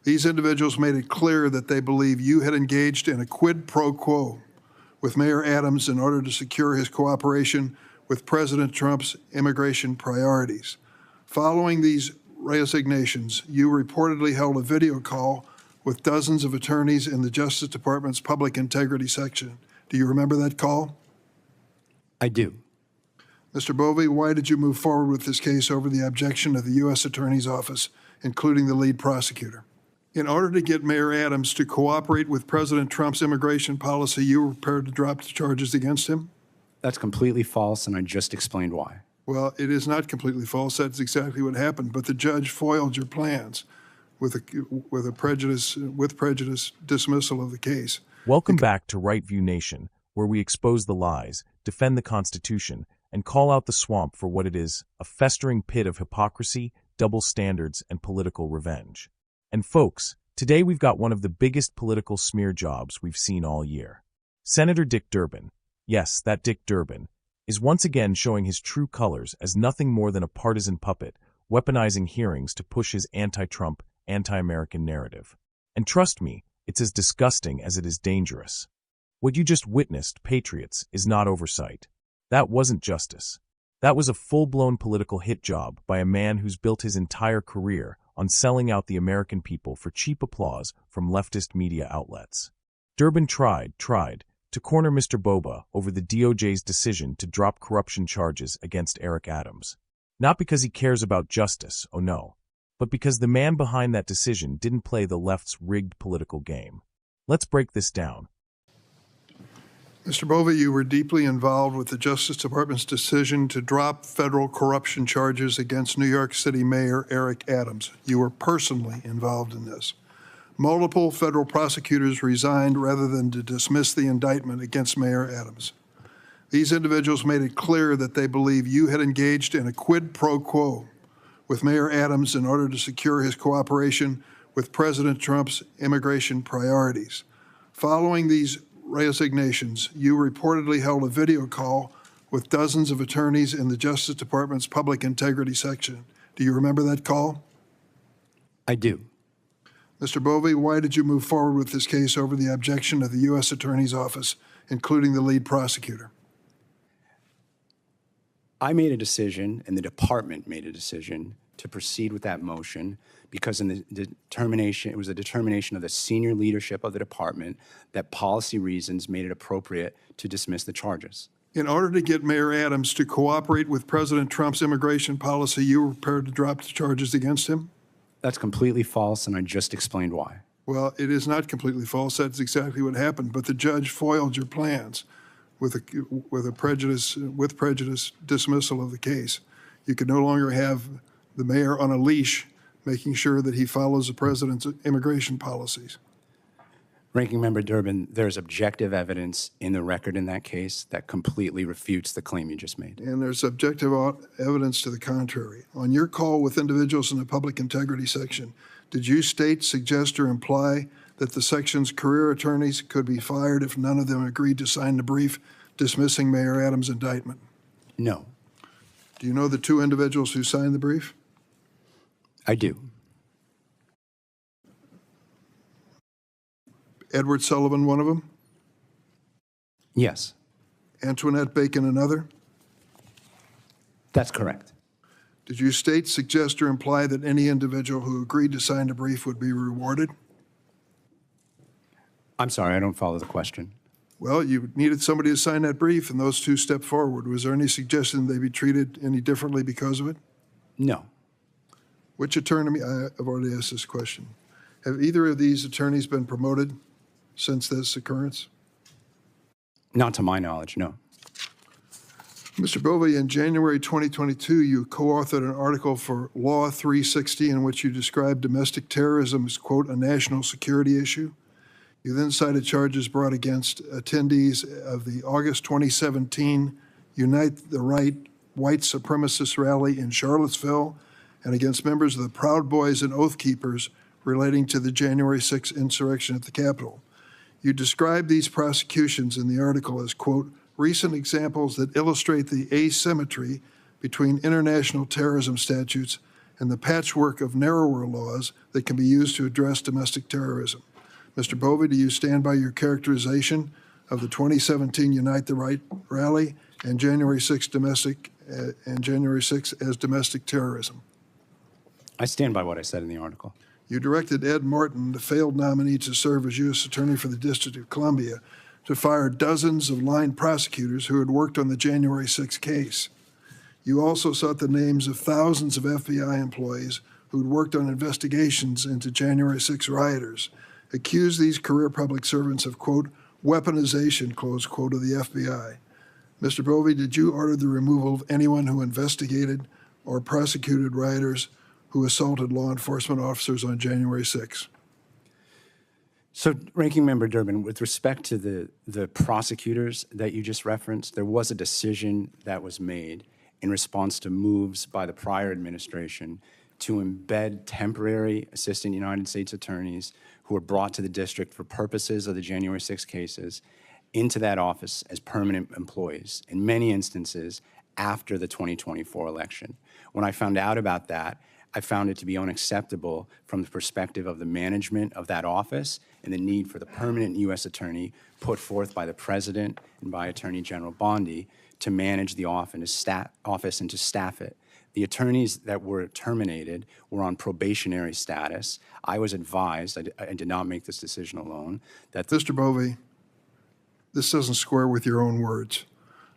These individuals made it clear that they believe you had engaged in a quid pro quo with Mayor Adams in order to secure his cooperation with President Trump's immigration priorities. Following these resignations, you reportedly held a video call with dozens of attorneys in the Justice Department's Public Integrity section. Do you remember that call? I do. Mr. Boba, why did you move forward with this case over the objection of the U.S. Attorney's Office, including the lead prosecutor? In order to get Mayor Adams to cooperate with President Trump's immigration policy, you were prepared to drop the charges against him? That's completely false, and I just explained why. Well, it is not completely false. That's exactly what happened. But the judge foiled your plans with prejudice dismissal of the case. Welcome back to Right View Nation, where we expose the lies, defend the Constitution, and call out the swamp for what it is, a festering pit of hypocrisy, double standards, and political revenge. And folks, today we've got one of the biggest political smear jobs we've seen all year. Senator Dick Durbin, yes, that Dick Durbin, is once again showing his true colors as nothing more than a partisan puppet, weaponizing hearings to push his anti-Trump, anti-American narrative. And trust me, it's as disgusting as it is dangerous. What you just witnessed, Patriots, is not oversight. That wasn't justice. That was a full-blown political hit job by a man who's built his entire career on selling out the American people for cheap applause from leftist media outlets. Durbin tried to corner Mr. Boba over the DOJ's decision to drop corruption charges against Eric Adams. Not because he cares about justice, oh no, but because the man behind that decision didn't play the left's rigged political game. Let's break this down. Mr. Boba, you were deeply involved with the Justice Department's decision to drop federal corruption charges against New York City Mayor Eric Adams. You were personally involved in this. Multiple federal prosecutors resigned rather than to dismiss the indictment against Mayor Adams. These individuals made it clear that they believe you had engaged in a quid pro quo with Mayor Adams in order to secure his cooperation with President Trump's immigration priorities. Following these resignations, you reportedly held a video call with dozens of attorneys in the Justice Department's Public Integrity section. Do you remember that call? I do. Mr. Boba, why did you move forward with this case over the objection of the U.S. Attorney's Office, including the lead prosecutor? I made a decision, and the department made a decision to proceed with that motion because it was a determination of the senior leadership of the department that policy reasons made it appropriate to dismiss the charges. In order to get Mayor Adams to cooperate with President Trump's immigration policy, you were prepared to drop the charges against him? That's completely false, and I just explained why. Well, it is not completely false. That's exactly what happened. But the judge foiled your plans with prejudice dismissal of the case. You can no longer have the mayor on a leash making sure that he follows the president's immigration policies. Ranking Member Durbin, there's objective evidence in the record in that case that completely refutes the claim you just made. And there's objective evidence to the contrary. On your call with individuals in the Public Integrity section, did you state, suggest, or imply that the section's career attorneys could be fired if none of them agreed to sign the brief dismissing Mayor Adams' indictment? No. Do you know the two individuals who signed the brief? I do. Edward Sullivan, one of them? Yes. Antoinette Bacon, another? That's correct. Did you state, suggest, or imply that any individual who agreed to sign the brief would be rewarded? I'm sorry, I don't follow the question. Well, you needed somebody to sign that brief, and those two stepped forward. Was there any suggestion they be treated any differently because of it? No. Which attorney, I've already asked this question. Have either of these attorneys been promoted since this occurrence? Not to my knowledge, no. Mr. Boba, in January 2022, you co-authored an article for Law 360 in which you described domestic terrorism as, quote, a national security issue. You then cited charges brought against attendees of the August 2017 Unite the Right white supremacist rally in Charlottesville and against members of the Proud Boys and Oath Keepers relating to the January 6th insurrection at the Capitol. You described these prosecutions in the article as, quote, recent examples that illustrate the asymmetry between international terrorism statutes and the patchwork of narrower laws that can be used to address domestic terrorism. Mr. Bova, do you stand by your characterization of the 2017 Unite the Right rally and January 6 as domestic terrorism? I stand by what I said in the article. You directed Ed Martin, the failed nominee to serve as U.S. Attorney for the District of Columbia, to fire dozens of line prosecutors who had worked on the January 6 case. You also sought the names of thousands of FBI employees who had worked on investigations into January 6 rioters, accused these career public servants of, quote, weaponization, close quote, of the FBI. Mr. Bovee, did you order the removal of anyone who investigated or prosecuted rioters who assaulted law enforcement officers on January 6? So, Ranking Member Durbin, with respect to the prosecutors that you just referenced, there was a decision that was made in response to moves by the prior administration to embed temporary assistant United States attorneys who were brought to the district for purposes of the January 6 cases into that office as permanent employees, in many instances after the 2024 election. When I found out about that, I found it to be unacceptable from the perspective of the management of that office and the need for the permanent U.S. attorney put forth by the President and by Attorney General Bondi to manage the office and to staff it. The attorneys that were terminated were on probationary status. I was advised, I did not make this decision alone, that Mr. Bovee, this doesn't square with your own words.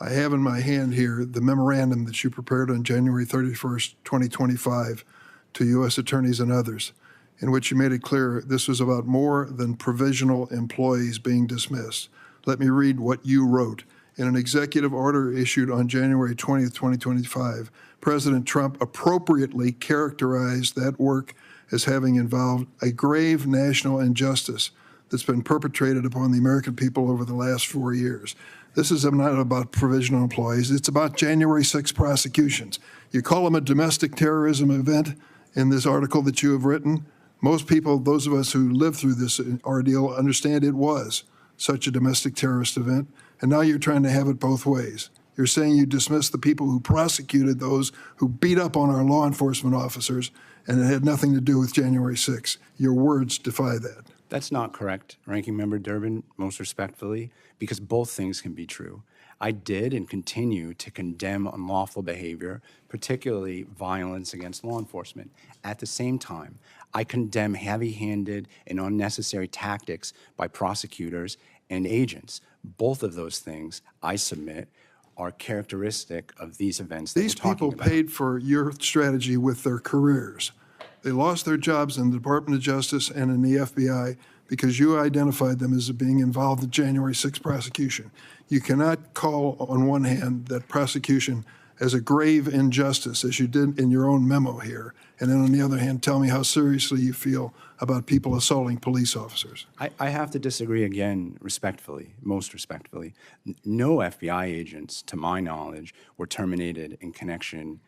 I have in my hand here the memorandum that you prepared on January 31st, 2025 to U.S. attorneys and others, in which you made it clear this was about more than provisional employees being dismissed. Let me read what you wrote. In an executive order issued on January 20th, 2025, President Trump appropriately characterized that work as having involved a grave national injustice that's been perpetrated upon the American people over the last 4 years. This is not about provisional employees. It's about January 6 prosecutions. You call them a domestic terrorism event in this article that you have written. Most people, those of us who lived through this ordeal, understand it was such a domestic terrorist event. And now you're trying to have it both ways. You're saying you dismissed the people who prosecuted those who beat up on our law enforcement officers, and it had nothing to do with January 6. Your words defy that. That's not correct, Ranking Member Durbin, most respectfully, because both things can be true. I did and continue to condemn unlawful behavior, particularly violence against law enforcement. At the same time, I condemn heavy-handed and unnecessary tactics by prosecutors and agents. Both of those things, I submit, are characteristic of these events that These we're talking people about. paid for your strategy with their careers. They lost their jobs in the Department of Justice and in the FBI because you identified them as being involved in the January 6 prosecution. You cannot call, on one hand, that prosecution as a grave injustice, as you did in your own memo here, and then on the other hand, tell me how seriously you feel about people assaulting police officers. I have to disagree again, respectfully, most respectfully. No FBI agents, to my knowledge, were terminated in connection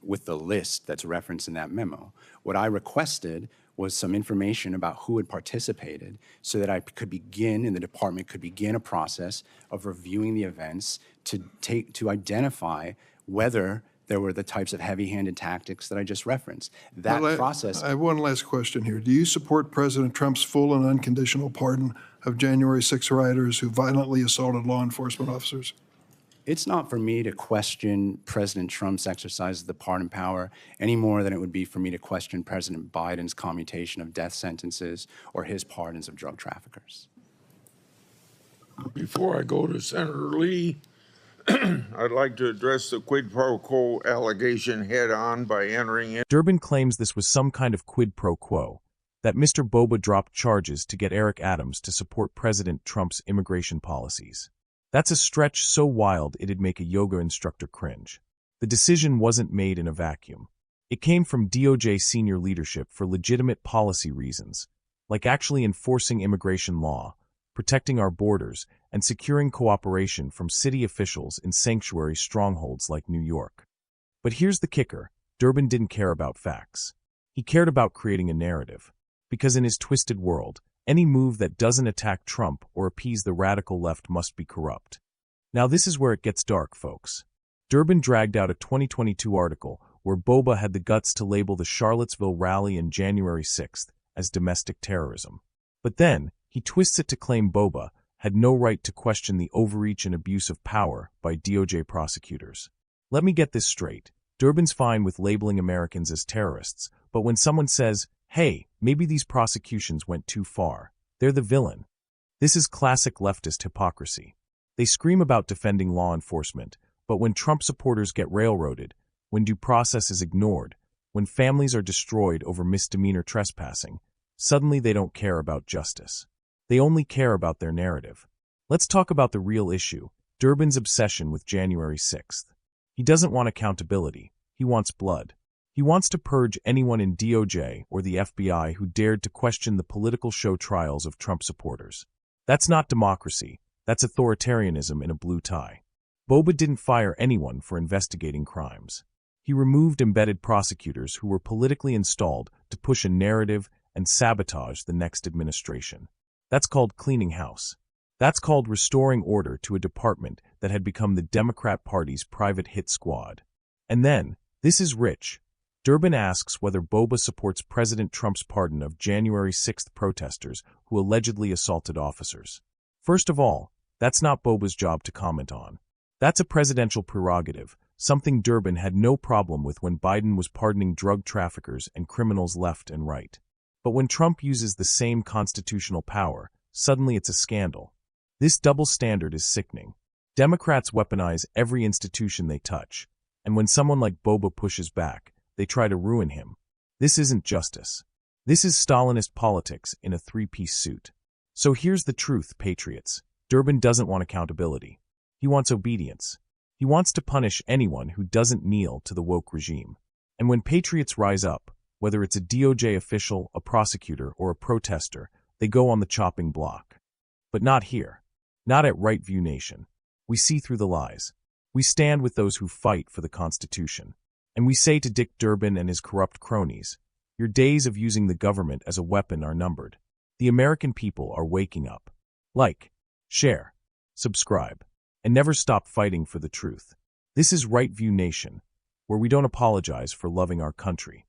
with the list that's referenced in that memo. What I requested was some information about who had participated so that I could begin, and the department could begin a process of reviewing the events to identify whether there were the types of heavy-handed tactics that I just referenced. That process— I have one last question here. Do you support President Trump's full and unconditional pardon of January 6 rioters who violently assaulted law enforcement officers? It's not for me to question President Trump's exercise of the pardon power any more than it would be for me to question President Biden's commutation of death sentences or his pardons of drug traffickers. Before I go to Senator Lee, I'd like to address the quid pro quo allegation head-on by entering in. Durbin claims this was some kind of quid pro quo, that Mr. Boba dropped charges to get Eric Adams to support President Trump's immigration policies. That's a stretch so wild it'd make a yoga instructor cringe. The decision wasn't made in a vacuum. It came from DOJ senior leadership for legitimate policy reasons, like actually enforcing immigration law, protecting our borders, and securing cooperation from city officials in sanctuary strongholds like New York. But here's the kicker: Durbin didn't care about facts. He cared about creating a narrative, because in his twisted world, any move that doesn't attack Trump or appease the radical left must be corrupt. Now this is where it gets dark, folks. Durbin dragged out a 2022 article where Boba had the guts to label the Charlottesville rally in January 6th as domestic terrorism. But then, he twists it to claim Boba had no right to question the overreach and abuse of power by DOJ prosecutors. Let me get this straight. Durbin's fine with labeling Americans as terrorists, but when someone says, hey, maybe these prosecutions went too far, they're the villain. This is classic leftist hypocrisy. They scream about defending law enforcement, but when Trump supporters get railroaded, when due process is ignored, when families are destroyed over misdemeanor trespassing, suddenly they don't care about justice. They only care about their narrative. Let's talk about the real issue, Durbin's obsession with January 6th. He doesn't want accountability. He wants blood. He wants to purge anyone in DOJ or the FBI who dared to question the political show trials of Trump supporters. That's not democracy. That's authoritarianism in a blue tie. Boba didn't fire anyone for investigating crimes. He removed embedded prosecutors who were politically installed to push a narrative and sabotage the next administration. That's called cleaning house. That's called restoring order to a department that had become the Democrat Party's private hit squad. And then, this is rich. Durbin asks whether Boba supports President Trump's pardon of January 6th protesters who allegedly assaulted officers. First of all, that's not Boba's job to comment on. That's a presidential prerogative, something Durbin had no problem with when Biden was pardoning drug traffickers and criminals left and right. But when Trump uses the same constitutional power, suddenly it's a scandal. This double standard is sickening. Democrats weaponize every institution they touch, and when someone like Boba pushes back, they try to ruin him. This isn't justice. This is Stalinist politics in a three-piece suit. So here's the truth, Patriots. Durbin doesn't want accountability. He wants obedience. He wants to punish anyone who doesn't kneel to the woke regime. And when Patriots rise up, whether it's a DOJ official, a prosecutor, or a protester, they go on the chopping block. But not here. Not at Right View Nation. We see through the lies. We stand with those who fight for the Constitution. And we say to Dick Durbin and his corrupt cronies, your days of using the government as a weapon are numbered. The American people are waking up. Like, share, subscribe, and never stop fighting for the truth. This is Right View Nation, where we don't apologize for loving our country.